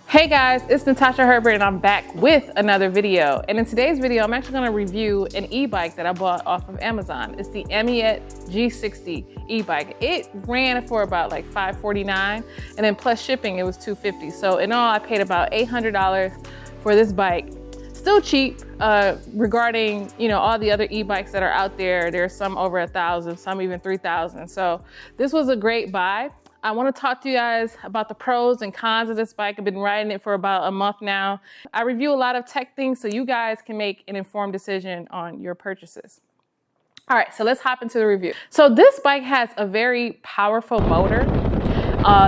Hey guys, it's Natasha Herbert and I'm back with another video. And in today's video, I'm actually gonna review an e-bike that I bought off of Amazon. It's the Amyet G60 e-bike. It ran for about like $549 and then plus shipping, it was $250. So in all, I paid about $800 for this bike. Still cheap regarding, all the other e-bikes that are out there. There's some over 1,000, some even 3,000. So this was a great buy. I want to talk to you guys about the pros and cons of this bike. I've been riding it for about a month now. I review a lot of tech things so you guys can make an informed decision on your purchases. All right, so let's hop into the review. So this bike has a very powerful motor.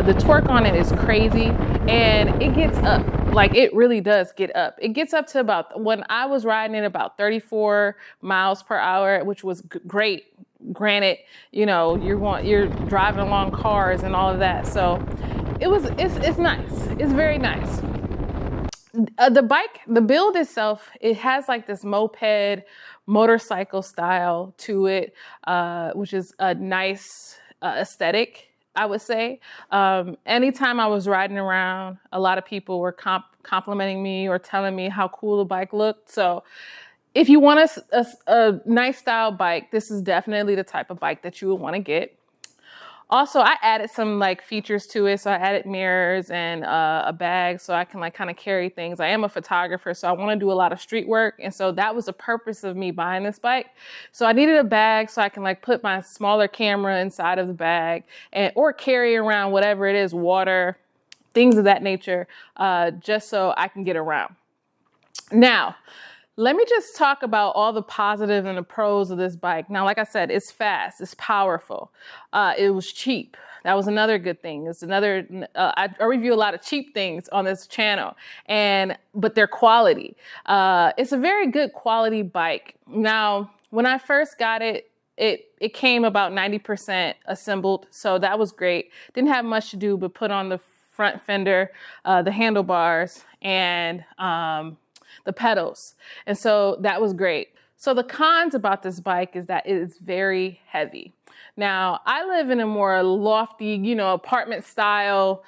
The torque on it is crazy and it gets up. Like it really does get up. It gets up to about, when I was riding it, about 34 miles per hour, which was great. Granted, you're driving along cars and all of that. So it's nice. It's very nice. The bike, the build itself, it has like this moped motorcycle style to it, which is a nice aesthetic, I would say. Anytime I was riding around, a lot of people were complimenting me or telling me how cool the bike looked. So if you want a nice style bike, this is definitely the type of bike that you would want to get. Also, I added some like features to it. So I added mirrors and a bag so I can like kind of carry things. I am a photographer, so I want to do a lot of street work. And so that was the purpose of me buying this bike. So I needed a bag so I can like put my smaller camera inside of the bag or carry around whatever it is, water, things of that nature, just so I can get around. Now, let me just talk about all the positive and the pros of this bike. Now, like I said, it's fast, it's powerful. It was cheap. That was another good thing. It's another, I review a lot of cheap things on this channel, but they're quality. It's a very good quality bike. Now, when I first got it, it came about 90% assembled. So that was great. Didn't have much to do but put on the front fender, the handlebars, and the pedals. And so that was great. So the cons about this bike is that it is very heavy. Now, I live in a more lofty, apartment style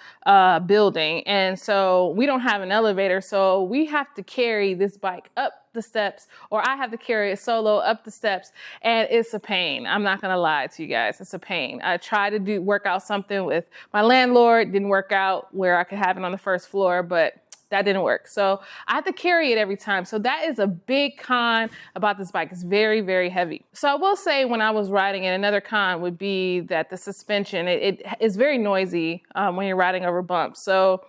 building. And so we don't have an elevator. So we have to carry this bike up the steps, or I have to carry it solo up the steps. And it's a pain. I'm not going to lie to you guys. It's a pain. I tried to work out something with my landlord. Didn't work out where I could have it on the first floor, but that didn't work. So I have to carry it every time. So that is a big con about this bike. It's very, very heavy. So I will say when I was riding it, another con would be that the suspension, it is very noisy when you're riding over bumps. So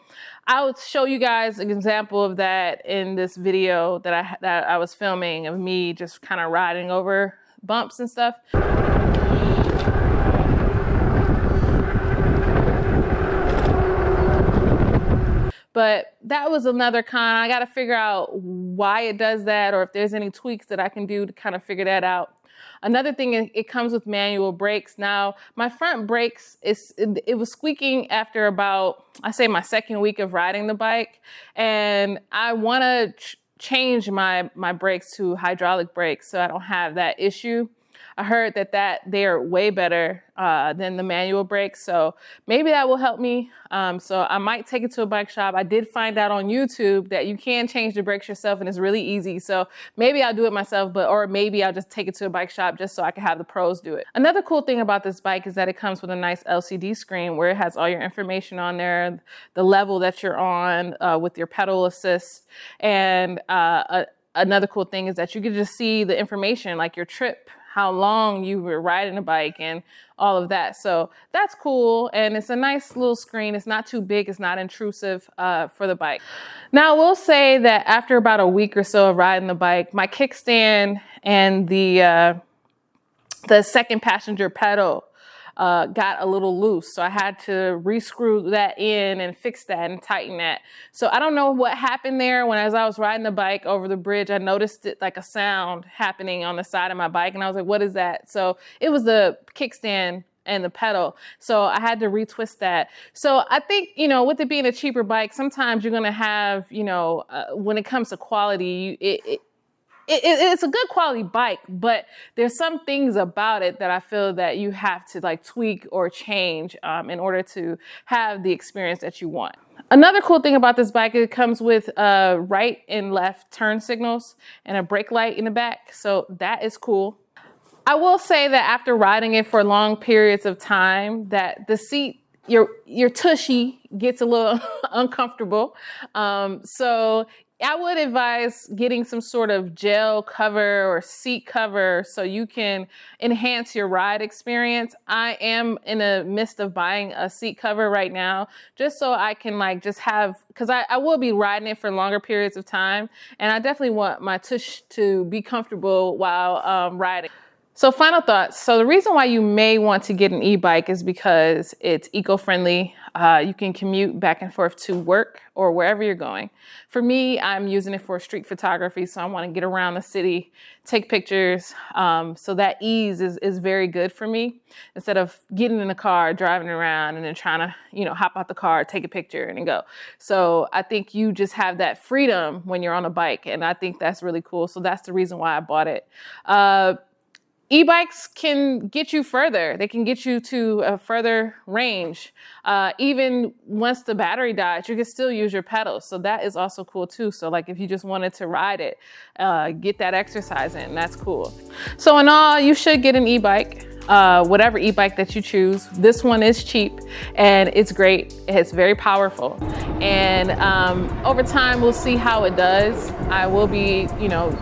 I'll show you guys an example of that in this video that I was filming of me just kind of riding over bumps and stuff. But that was another con. I got to figure out why it does that or if there's any tweaks that I can do to kind of figure that out. Another thing, it comes with manual brakes. Now, my front brakes, it was squeaking after about, I say my second week of riding the bike. And I want to change my brakes to hydraulic brakes so I don't have that issue. I heard that they are way better than the manual brakes. So maybe that will help me. So I might take it to a bike shop. I did find out on YouTube that you can change the brakes yourself and it's really easy. So maybe I'll do it myself, or maybe I'll just take it to a bike shop just so I can have the pros do it. Another cool thing about this bike is that it comes with a nice LCD screen where it has all your information on there, the level that you're on with your pedal assist. And another cool thing is that you can just see the information like your trip, how long you were riding a bike and all of that. So that's cool. And it's a nice little screen. It's not too big. It's not intrusive for the bike. Now, I will say that after about a week or so of riding the bike, my kickstand and the second passenger pedal got a little loose. So I had to re-screw that in and fix that and tighten that. So I don't know what happened there. As I was riding the bike over the bridge, I noticed it like a sound happening on the side of my bike. And I was like, what is that? So it was the kickstand and the pedal. So I had to retwist that. So I think, with it being a cheaper bike, sometimes you're going to have, when it comes to quality, it's a good quality bike, but there's some things about it that I feel that you have to like tweak or change in order to have the experience that you want. Another cool thing about this bike, it comes with right and left turn signals and a brake light in the back. So that is cool. I will say that after riding it for long periods of time, that the seat, your tushy gets a little uncomfortable. So I would advise getting some sort of gel cover or seat cover so you can enhance your ride experience. I am in the midst of buying a seat cover right now, just so I can just have, because I will be riding it for longer periods of time, and I definitely want my tush to be comfortable while riding. So final thoughts. So the reason why you may want to get an e-bike is because it's eco-friendly. You can commute back and forth to work or wherever you're going. For me, I'm using it for street photography. So I want to get around the city, take pictures. So that ease is very good for me, instead of getting in the car, driving around, and then trying to, hop out the car, take a picture and then go. So I think you just have that freedom when you're on a bike. And I think that's really cool. So that's the reason why I bought it. E-bikes can get you further. They can get you to a further range. Even once the battery dies, you can still use your pedals. So that is also cool too. So if you just wanted to ride it, get that exercise in, that's cool. So in all, you should get an e-bike. Whatever e-bike that you choose. This one is cheap and it's great. It's very powerful. And over time, we'll see how it does. I will be,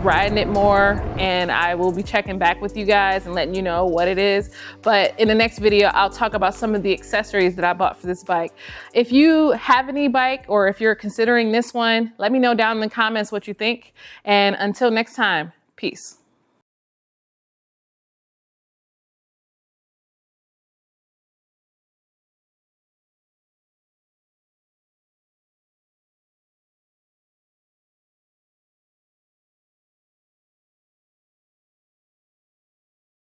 riding it more, and I will be checking back with you guys and letting you know what it is. But in the next video, I'll talk about some of the accessories that I bought for this bike. If you have an e-bike or if you're considering this one, let me know down in the comments what you think. And until next time, peace.